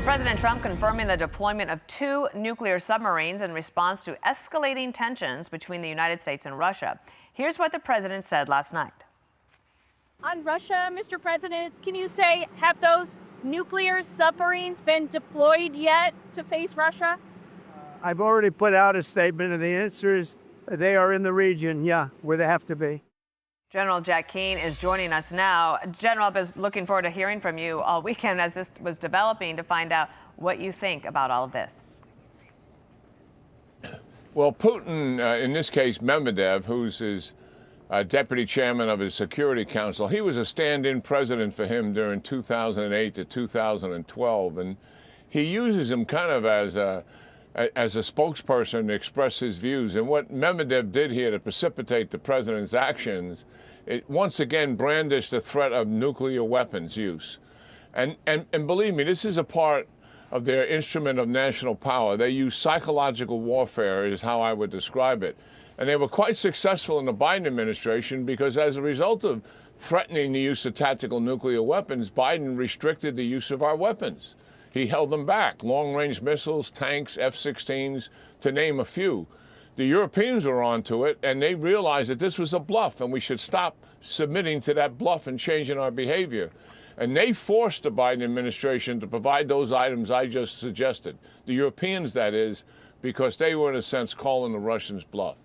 Well, President Trump confirming the deployment of 2 nuclear submarines in response to escalating tensions between the United States and Russia. Here's what the president said last night. On Russia, Mr. President, can you say, have those nuclear submarines been deployed yet to face Russia? I've already put out a statement, and the answer is they are in the region, yeah, where they have to be. General Jack Keane is joining us now. General, I was looking forward to hearing from you all weekend as this was developing to find out what you think about all of this. Well, Putin, in this case, Medvedev, who's his deputy chairman of his Security Council, he was a stand-in president for him during 2008 to 2012, and he uses him kind of as a spokesperson to express his views. And what Medvedev did here to precipitate the president's actions, it once again brandished the threat of nuclear weapons use. And believe me, this is a part of their instrument of national power. They use psychological warfare is how I would describe it. And they were quite successful in the Biden administration because as a result of threatening the use of tactical nuclear weapons, Biden restricted the use of our weapons. He held them back, long-range missiles, tanks, F-16s, to name a few. The Europeans were onto it, and they realized that this was a bluff, and we should stop submitting to that bluff and changing our behavior. And they forced the Biden administration to provide those items I just suggested. The Europeans, that is, because they were, in a sense, calling the Russians bluff.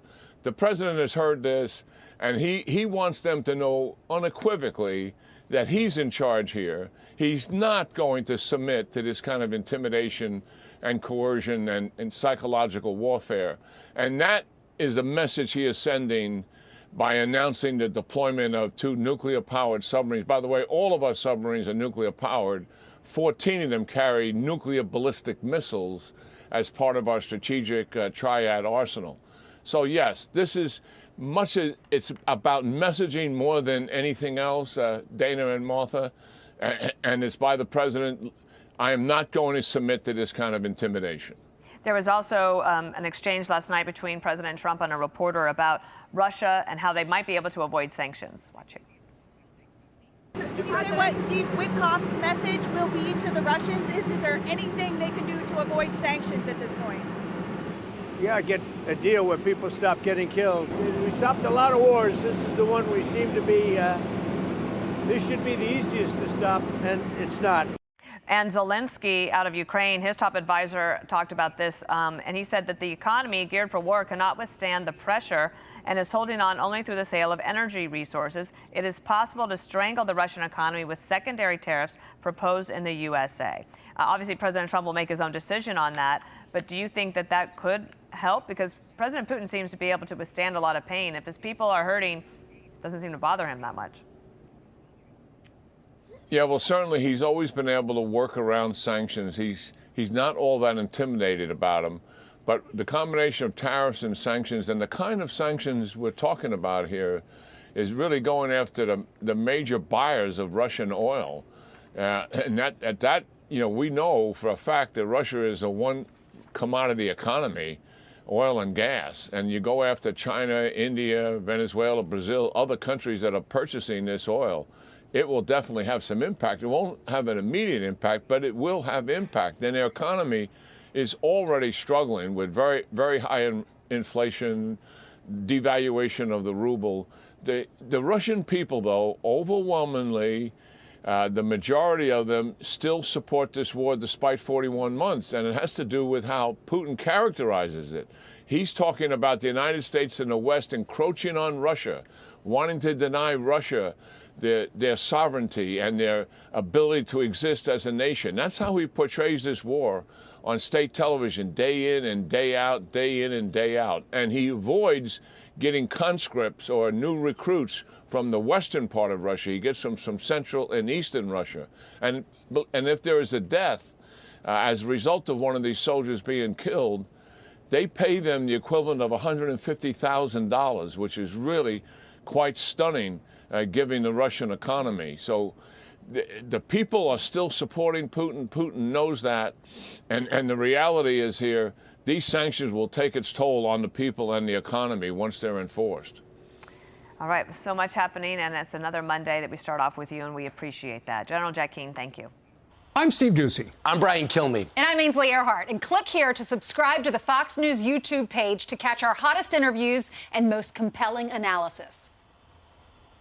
The president has heard this, and he wants them to know unequivocally that he's in charge here. He's not going to submit to this kind of intimidation and coercion and psychological warfare. And that is the message he is sending by announcing the deployment of 2 nuclear-powered submarines. By the way, all of our submarines are nuclear-powered. 14 of them carry nuclear ballistic missiles as part of our strategic triad arsenal. So yes, this is much as it's about messaging more than anything else, Dana and Martha, and it's by the president. I am not going to submit to this kind of intimidation. There was also an exchange last night between President Trump and a reporter about Russia and how they might be able to avoid sanctions. Watch it. Did you say what Steve Witkoff's message will be to the Russians? Is there anything they can do to avoid sanctions at this point? Yeah, get a deal where people stop getting killed. We stopped a lot of wars. This is the one we seem to be, this should be the easiest to stop, and it's not. And Zelensky out of Ukraine, his top advisor talked about this, and he said that the economy geared for war cannot withstand the pressure and is holding on only through the sale of energy resources. It is possible to strangle the Russian economy with secondary tariffs proposed in the USA. Obviously, President Trump will make his own decision on that, but do you think that that could help? Because President Putin seems to be able to withstand a lot of pain. If his people are hurting, it doesn't seem to bother him that much. Yeah, well, certainly he's always been able to work around sanctions. He's not all that intimidated about them. But the combination of tariffs and sanctions, and the kind of sanctions we're talking about here, is really going after the major buyers of Russian oil. And that, you know, we know for a fact that Russia is a one commodity economy, oil and gas. And you go after China, India, Venezuela, Brazil, other countries that are purchasing this oil, it will definitely have some impact. It won't have an immediate impact, but it will have impact. And their economy is already struggling with very, very high inflation, devaluation of the ruble. The Russian people, though, overwhelmingly, the majority of them still support this war despite 41 months. And it has to do with how Putin characterizes it. He's talking about the United States and the West encroaching on Russia, wanting to deny Russia their sovereignty and their ability to exist as a nation. That's how he portrays this war on state television, day in and day out, day in and day out. And he avoids getting conscripts or new recruits from the western part of Russia. He gets them from central and eastern Russia. And if there is a death as a result of one of these soldiers being killed, they pay them the equivalent of $150,000, which is really quite stunning, given the Russian economy. So the people are still supporting Putin. Putin knows that. And the reality is here, these sanctions will take its toll on the people and the economy once they're enforced. All right, so much happening, and it's another Monday that we start off with you, and we appreciate that. General Jack Keane, thank you. I'm Steve Doocy. I'm Brian Kilmeade. And I'm Ainsley Earhart. And click here to subscribe to the Fox News YouTube page to catch our hottest interviews and most compelling analysis.